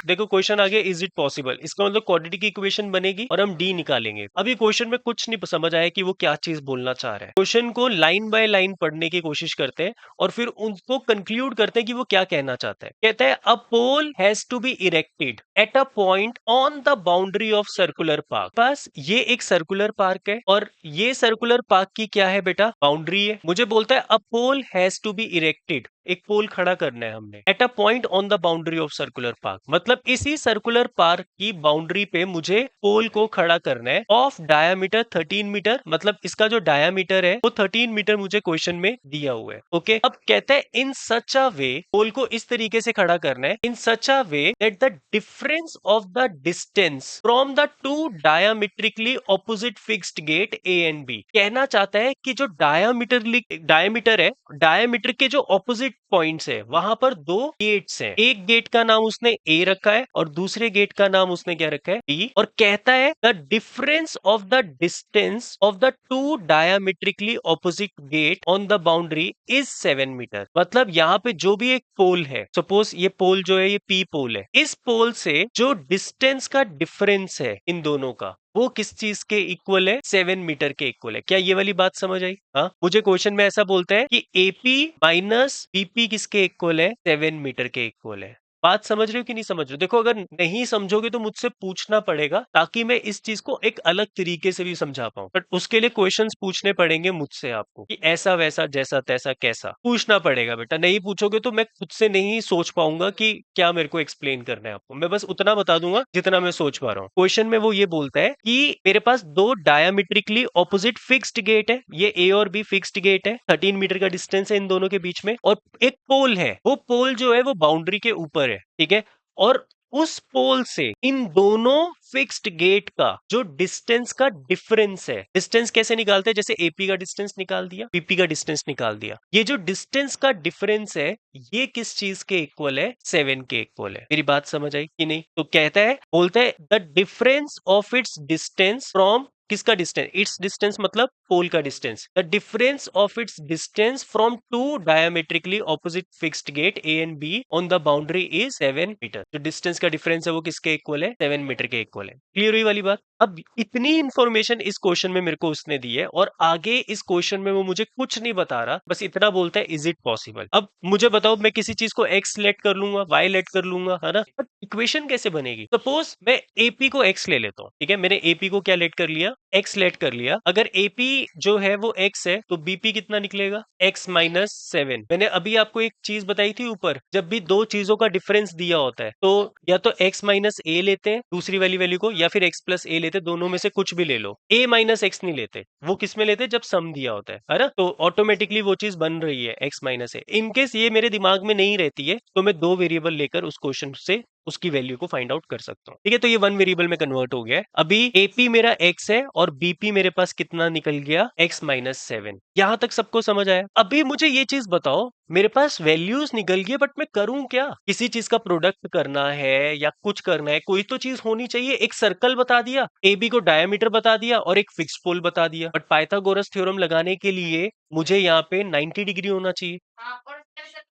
देखो क्वेश्चन आ गया is it possible, इसका मतलब क्वाड्रेटिक इक्वेशन बनेगी और हम डी निकालेंगे। अभी क्वेश्चन में कुछ नहीं समझ आया कि वो क्या चीज बोलना चाह रहा है। क्वेश्चन को लाइन बाय लाइन पढ़ने की कोशिश करते हैं और फिर उनको कंक्लूड करते हैं कि वो क्या कहना चाहता है। कहता है a pole has to be erected at a point on the boundary of circular park. बस ये एक सर्कुलर पार्क है और ये सर्कुलर पार्क की क्या है बेटा, बाउंड्री है। मुझे बोलता है a pole has to be erected, एक पोल खड़ा करना है हमने eight a point on the boundary of circular park, मतलब इसी सर्कुलर पार्क की बाउंड्री पे मुझे पोल को खड़ा करना है ऑफ डायामीटर 13 मीटर, मतलब इसका जो डायामीटर है वो 13 मीटर मुझे क्वेश्चन में दिया हुआ है। ओके, अब कहता है इन सच अ वे, पोल को इस तरीके से खड़ा करना है in such a way that the difference of the distance from the two diametrically opposite fixed gate A and B. कहना चाहता है कि जो डायामीटर है, डायामीटर के जो ऑपोजिट पॉइंट्स है वहां पर दो गेट्स हैं, एक गेट का नाम उसने ए रखा है और दूसरे गेट का नाम उसने क्या रखा है बी, और कहता है the difference of the distance of the two diametrically opposite gate on the boundary is 7 metre. मतलब यहाँ पे जो भी एक पोल है, सपोज ये पोल जो है ये पी पोल है, इस पोल से जो डिस्टेंस का डिफरेंस है इन दोनों का वो किस चीज के इक्वल है, 7 मीटर के इक्वल है। क्या ये वाली बात समझ आई? हाँ, मुझे क्वेश्चन में ऐसा बोलता है कि एपी माइनस बीपी किसके इक्वल है, 7 मीटर के इक्वल है। बात समझ रहे हो कि नहीं समझ रहे हो? देखो अगर नहीं समझोगे तो मुझसे पूछना पड़ेगा ताकि मैं इस चीज को एक अलग तरीके से भी समझा पाऊं, बट उसके लिए क्वेश्चंस पूछने पड़ेंगे मुझसे आपको कि ऐसा वैसा जैसा तैसा कैसा, पूछना पड़ेगा बेटा। नहीं पूछोगे तो मैं खुद से नहीं सोच पाऊंगा कि क्या मेरे को एक्सप्लेन करना है आपको। मैं बस उतना बता दूंगा जितना मैं सोच पा रहा हूँ। क्वेश्चन में वो ये बोलता है कि मेरे पास दो डायामीट्रिकली ऑपोजिट फिक्स्ड गेट है, ये ए और बी फिक्स्ड गेट है, 13 मीटर का डिस्टेंस है इन दोनों के बीच में, और एक पोल है, वो पोल जो है वो बाउंड्री के ऊपर है, ठीक है। और उस पोल से इन दोनों फिक्स्ड गेट का जो डिस्टेंस का डिफरेंस है, डिस्टेंस कैसे निकालते हैं, जैसे एपी का डिस्टेंस निकाल दिया, पीपी का डिस्टेंस निकाल दिया, ये जो डिस्टेंस का डिफरेंस है ये किस चीज के इक्वल है, 7 के इक्वल है। मेरी बात समझ आई कि नहीं? तो कहता है, बोलता है the difference of its distance from, किसका डिस्टेंस, इट्स डिस्टेंस मतलब पोल का distance, the difference of its distance from two diametrically opposite fixed gate A and B on the boundary is 7 metre. जो डिस्टेंस का difference है वो किसके equal है, 7 metre के इक्वल है। क्लियर हुई वाली बात? अब इतनी इंफॉर्मेशन इस क्वेश्चन में मेरे को उसने दी है और आगे इस क्वेश्चन में वो मुझे कुछ नहीं बता रहा, बस इतना बोलता है इज इट पॉसिबल। अब मुझे बताओ, मैं किसी चीज को एक्स लेट कर लूंगा, वाई लेट कर लूंगा, है ना, बट इक्वेशन कैसे बनेगी? सपोज मैं एपी को एक्स ले लेता हूँ, ठीक है, मैंने एपी को क्या लेट कर लिया, एक्स लेट कर लिया। अगर एपी जो है वो एक्स है तो बीपी कितना निकलेगा, एक्स माइनस 7। मैंने अभी आपको एक चीज बताई थी ऊपर, जब भी दो चीजों का डिफरेंस दिया होता है तो या तो एक्स माइनस ए लेते हैं दूसरी वाली वैल्यू को, या फिर एक्स प्लस ए लेते, दोनों में से कुछ भी ले लो। ए माइनस एक्स नहीं लेते, वो किस में लेते हैं, जब सम दिया होता है ना, तो ऑटोमेटिकली वो चीज बन रही है एक्स माइनस ए। इनकेस ये मेरे दिमाग में नहीं रहती है तो मैं दो वेरिएबल लेकर उस क्वेश्चन से उसकी वैल्यू को फाइंड आउट कर सकता हूँ, ठीक है। तो ये वन वेरिएबल में कन्वर्ट हो गया है। अभी एपी मेरा एक्स है और बीपी मेरे पास कितना निकल गया, एक्स माइनस 7। यहां तक सबको समझ आया? अभी मुझे ये चीज बताओ, मेरे पास वैल्यूज निकल गई बट मैं करूं क्या? किसी चीज का प्रोडक्ट करना है या कुछ करना है, कोई तो चीज होनी चाहिए। एक सर्कल बता दिया, एबी को डायमीटर बता दिया और एक फिक्स पोल बता दिया, बट पाइथागोरस थ्योरम लगाने के लिए मुझे यहाँ पे 90 डिग्री होना चाहिए।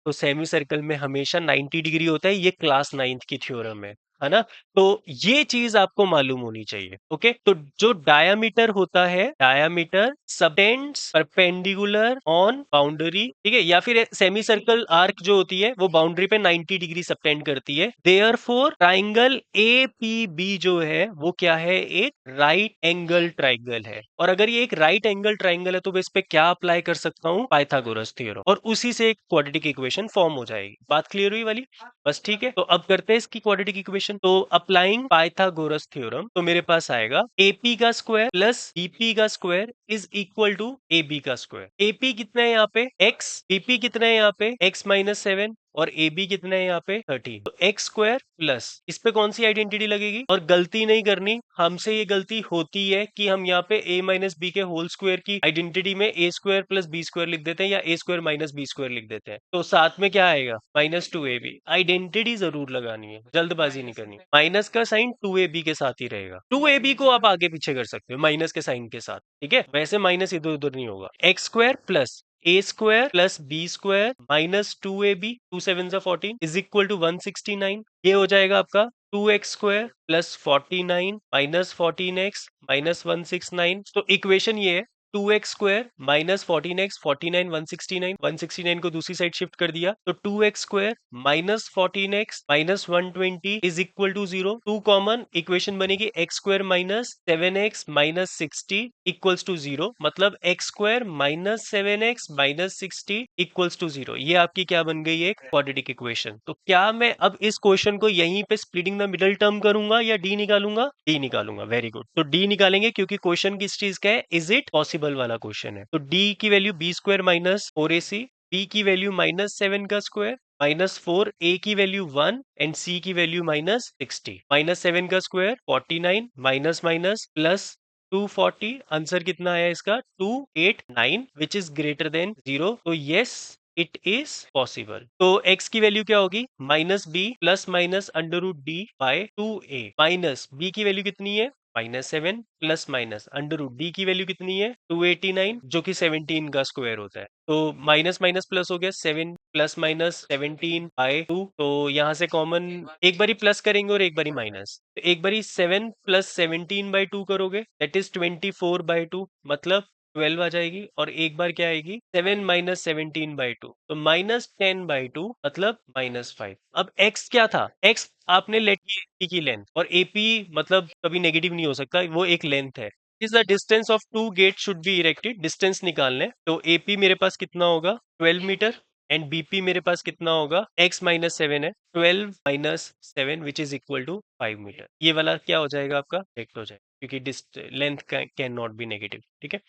तो सेमी सर्कल में हमेशा 90 डिग्री होता है, ये क्लास 9th की थ्योरम है ना। तो ये चीज आपको मालूम होनी चाहिए। ओके, तो जो डायामीटर होता है, diameter subtends perpendicular on boundary, ठीक है, या फिर सेमी सर्कल आर्क जो होती है वो बाउंड्री पे 90 डिग्री सबटेंड करती है। Therefore triangle A P B जो है वो क्या है, एक राइट एंगल ट्राइंगल है। और अगर ये एक राइट एंगल ट्राइंगल है तो मैं इस पे क्या अप्लाई कर सकता हूँ, पाइथागोरस थ्योरम, और उसी से एक क्वाड्रेटिक इक्वेशन फॉर्म हो जाएगी। बात क्लियर हुई वाली? बस ठीक है, तो अब करते हैं इसकी क्वाड्रेटिक इक्वेशन। तो अप्लाइंग पाइथागोरस थ्योरम, तो मेरे पास आएगा एपी का स्क्वायर प्लस बीपी का square is equal to AB का स्क्वायर। एपी कितना है यहाँ पे, एक्स, बीपी कितना है यहाँ पे, एक्स माइनस 7, और ए बी कितना है यहाँ पे, 13। तो एक्स स्क्वायर प्लस, इस पे कौन सी आइडेंटिटी लगेगी, और गलती नहीं करनी, हमसे ये गलती होती है कि हम यहाँ पे a माइनस बी के होल स्क्वायर की आइडेंटिटी में ए स्क्वायर प्लस बी स्क्वायर लिख देते हैं या ए स्क्वायर माइनस बी स्क्वायर लिख देते हैं। तो साथ में क्या आएगा, माइनस 2ab। आइडेंटिटी जरूर लगानी है, जल्दबाजी नहीं करनी। माइनस का साइन 2ab के साथ ही रहेगा, 2ab को आप आगे पीछे कर सकते हो माइनस के साइन के साथ, ठीक है। वैसे माइनस इधर उधर नहीं होगा। X square plus a square plus b square minus 2ab, 2 7 14 is equal to 169। ये हो जाएगा आपका 2x² plus 49 minus 14x minus 169। तो इक्वेशन ये है 2x² माइनस 14x 49 169 169 को दूसरी साइड शिफ्ट कर दिया तो 2x² minus 14x minus 120 is equal to 0। 2 common, equation बनेगी x² minus 7x minus 60 equals to 0। मतलब x² minus 7x minus 60 equals to 0। ये आपकी क्या बन गई, एक क्वाड्रेटिक इक्वेशन। तो क्या मैं अब इस क्वेश्चन को यहीं पे स्प्लिटिंग द मिडिल टर्म करूंगा या डी निकालूंगा? डी निकालूंगा। Very good. तो डी निकालेंगे क्योंकि क्वेश्चन किस चीज का है, इज इट पॉसिबल वाला क्वेश्चन है। तो डी की value b² minus 4ac, b की वैल्यू माइनस 7 का स्क्वायर माइनस 4, a की वैल्यू 1 एंड c की वैल्यू माइनस 60। माइनस 7 का square 49 minus minus plus 240। Answer कितना आया इसका? 289 विच इज ग्रेटर देन 0। तो यस इट इज पॉसिबल। तो x की वैल्यू क्या होगी? Minus b plus minus under root d by 2a minus b की वैल्यू कितनी है? Minus 7 plus minus under root d की वैल्यू कितनी है? 289 जो कि 17 का स्क्वायर होता है। तो माइनस माइनस प्लस हो गया, 7 प्लस माइनस 17 बाय 2। तो यहाँ से कॉमन एक बारी प्लस करेंगे और एक बारी माइनस। तो एक बारी 7 प्लस 17 बाय 2 करोगे दैट इज 24 बाय 2 मतलब 12 आ जाएगी। और एक बार क्या आएगी? 7 माइनस 17 बाय 2 तो माइनस 10 बाय 2 मतलब माइनस 5। अब x क्या था? x आपने लेट की AP की लेंथ, और AP मतलब कभी नेगेटिव नहीं हो सकता, वो एक लेंथ है। Is the distance of two gate should be erected. Distance निकालने तो AP मेरे पास कितना होगा? 12 मीटर एंड BP मेरे पास कितना होगा? x माइनस 7 है, 12 minus 7 which is equal to 5 metre. ये वाला क्या हो जाएगा आपका? करेक्ट हो जाएगा क्योंकि length can not be negative. ठीक है,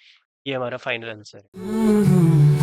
ये हमारा फाइनल आंसर है।